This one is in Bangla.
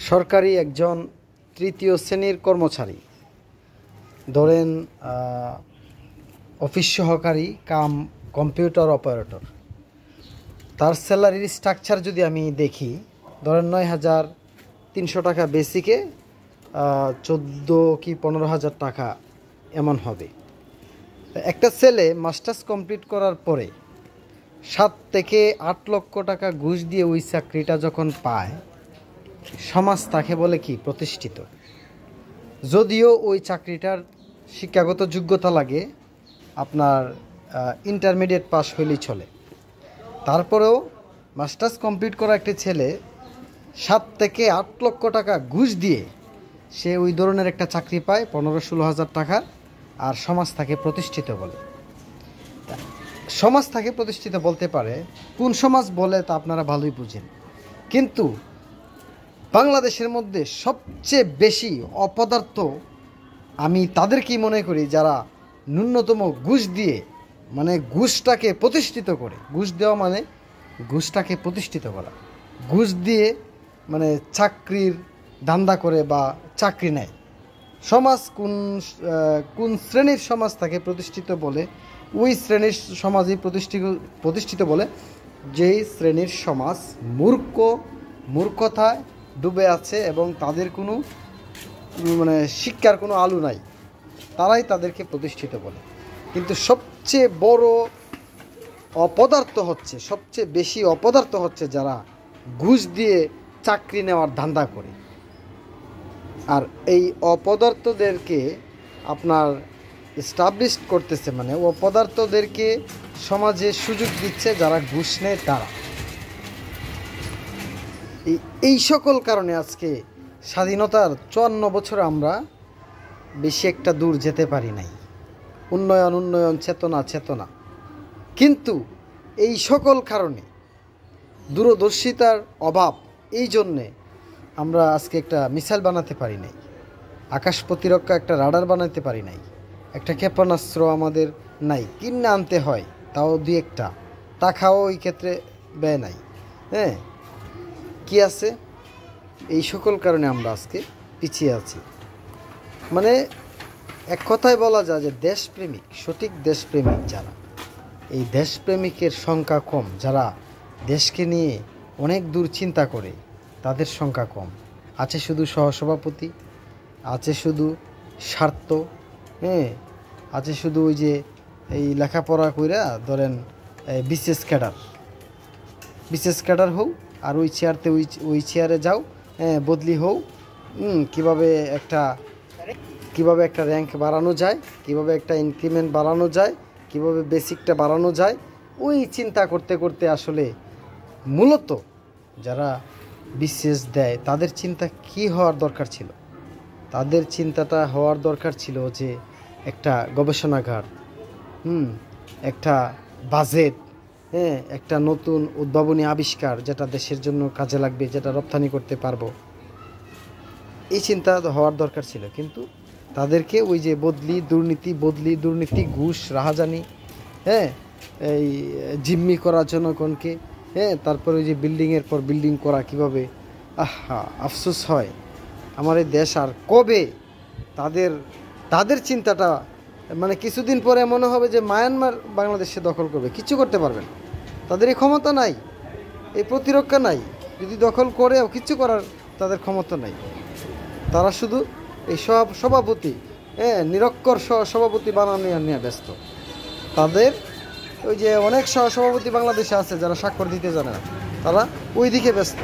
সরকারি একজন তৃতীয় শ্রেণীর কর্মচারী, ধরেন অফিস সহকারী কাম কম্পিউটার অপারেটর, তার স্যালারির স্ট্রাকচার যদি আমি দেখি, ধরেন 9,300 টাকা বেসিকে, 14 কি 15,000 টাকা এমন হবে। একটা ছেলে মাস্টার্স কমপ্লিট করার পরে 7 থেকে 8 লক্ষ টাকা ঘুষ দিয়ে ওই চাকরিটা যখন পায়, সমাজ তাকে বলে কি প্রতিষ্ঠিত। যদিও ওই চাকরিটার শিক্ষাগত যোগ্যতা লাগে আপনার ইন্টারমিডিয়েট পাস হইলেই চলে, তারপরেও মাস্টার্স কমপ্লিট করা একটি ছেলে 7 থেকে 8 লক্ষ টাকা ঘুষ দিয়ে সে ওই ধরনের একটা চাকরি পায় 15-16 হাজার টাকার, আর সমাজ তাকে প্রতিষ্ঠিত বলে। সমাজ তাকে প্রতিষ্ঠিত বলতে পারে, কোন সমাজ বলে তা আপনারা ভালোই বুঝেন। কিন্তু বাংলাদেশের মধ্যে সবচেয়ে বেশি অপদার্থ আমি তাদেরকেই মনে করি যারা ন্যূনতম ঘুষ দিয়ে, মানে ঘুষটাকে প্রতিষ্ঠিত করে, ঘুষ দেওয়া মানে ঘুষটাকে প্রতিষ্ঠিত করা, ঘুষ দিয়ে মানে চাকরির ধান্দা করে বা চাকরি নেয়। সমাজ কোন শ্রেণীর সমাজ তাকে প্রতিষ্ঠিত বলে? ওই শ্রেণীর সমাজই প্রতিষ্ঠিত বলে যেই শ্রেণীর সমাজ মূর্খতায় ডুবে আছে এবং তাদের কোনো মানে শিক্ষার কোনো আলো নাই, তারাই তাদেরকে প্রতিষ্ঠিত বলে। কিন্তু সবচেয়ে বড় অপদার্থ হচ্ছে, সবচেয়ে বেশি অপদার্থ হচ্ছে যারা ঘুষ দিয়ে চাকরি নেওয়ার ধান্দা করে। আর এই অপদার্থদেরকে আপনার এস্টাবলিশ করতেছে, মানে অপদার্থদেরকে সমাজে সুযোগ দিচ্ছে যারা ঘুষ নেয় তারা। এই সকল কারণে আজকে স্বাধীনতার 54 বছরে আমরা বেশি একটা দূর যেতে পারি নাই। উন্নয়ন চেতনা, কিন্তু এই সকল কারণে দূরদর্শিতার অভাব, এই জন্যে আমরা আজকে একটা মিসাইল বানাতে পারি নাই, আকাশ প্রতিরক্ষা একটা রাডার বানাতে পারি নাই, একটা ক্ষেপণাস্ত্র আমাদের নাই, কিনে আনতে হয়, তাও 2-1 টাকাও ওই ক্ষেত্রে ব্যয় নাই। হ্যাঁ, কি আছে? এই সকল কারণে আমরা আজকে পিছিয়ে আছি। মানে এক কথায় বলা যায় যে দেশপ্রেমিক, সঠিক দেশপ্রেমিক যারা, এই দেশপ্রেমিকের সংখ্যা কম, যারা দেশকে নিয়ে অনেক দূর চিন্তা করে তাদের সংখ্যা কম। আছে শুধু সহসভাপতি, আছে শুধু স্বার্থ, হ্যাঁ, আছে শুধু ওই যে এই লেখাপড়া কইরা ধরেন বিশেষ ক্যাডার হোক, আর ওই চেয়ারতে ওই চেয়ারে যাও, হ্যাঁ, বদলি হোক, কীভাবে একটা র্যাঙ্ক বাড়ানো যায়, কিভাবে একটা ইনক্রিমেন্ট বাড়ানো যায়, কিভাবে বেসিকটা বাড়ানো যায়, ওই চিন্তা করতে করতে আসলে মূলত যারা বিশেষ দেয় তাদের চিন্তা কি হওয়ার দরকার ছিল? তাদের চিন্তাটা হওয়ার দরকার ছিল যে একটা গবেষণাগার, একটা বাজেট, হ্যাঁ, একটা নতুন উদ্ভাবনী আবিষ্কার যেটা দেশের জন্য কাজে লাগবে, যেটা রপ্তানি করতে পারবো, এই চিন্তা হওয়ার দরকার ছিল। কিন্তু তাদেরকে ওই যে বদলি দুর্নীতি, ঘুষ, রাহাজানি, হ্যাঁ, এই জিম্মি করা জনগণকে, হ্যাঁ, তারপরে ওই যে বিল্ডিংয়ের পর বিল্ডিং করা, কীভাবে আফসোস হয় আমার এই দেশ আর কবে তাদের চিন্তাটা, মানে কিছুদিন পরে মনে হবে যে মায়ানমার বাংলাদেশে দখল করবে, কিছু করতে পারবেন, তাদের এই ক্ষমতা নাই, এই প্রতিরক্ষা নাই, যদি দখল করেও কিছু করার তাদের ক্ষমতা নাই। তারা শুধু এই সভাপতি, হ্যাঁ, নিরক্ষর সভাপতি বানানো নিয়ে ব্যস্ত। তাদের ওই যে অনেক সভাপতি বাংলাদেশে আছে যারা স্বাক্ষর দিতে জানে না, তারা ওই দিকে ব্যস্ত।